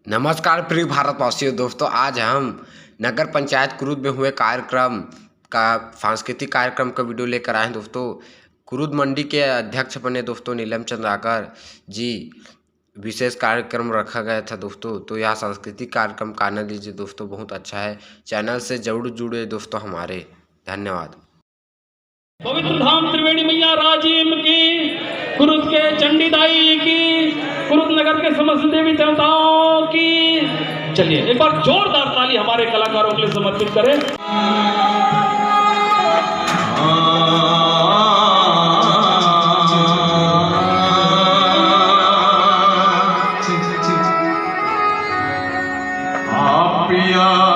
नमस्कार प्रिय भारतवासियों। दोस्तों, आज हम नगर पंचायत कुरुद में हुए कार्यक्रम का सांस्कृतिक कार्यक्रम का वीडियो लेकर आए हैं। दोस्तों, कुरुद मंडी के अध्यक्ष बने दोस्तों नीलम चंद्राकर जी। विशेष कार्यक्रम रखा गया था दोस्तों, तो यह सांस्कृतिक कार्यक्रम का आनंद लीजिए दोस्तों, बहुत अच्छा है। चैनल से जरूर जुड़े दोस्तों हमारे। धन्यवाद। पवित्र धाम त्रिवेणी मैया राजीव की, कुरुद के चंडीदाई की, कुरुद नगर के समस्त देवी देवताओं की। चलिए एक बार जोरदार ताली हमारे कलाकारों के लिए समर्पित करें। प्रिया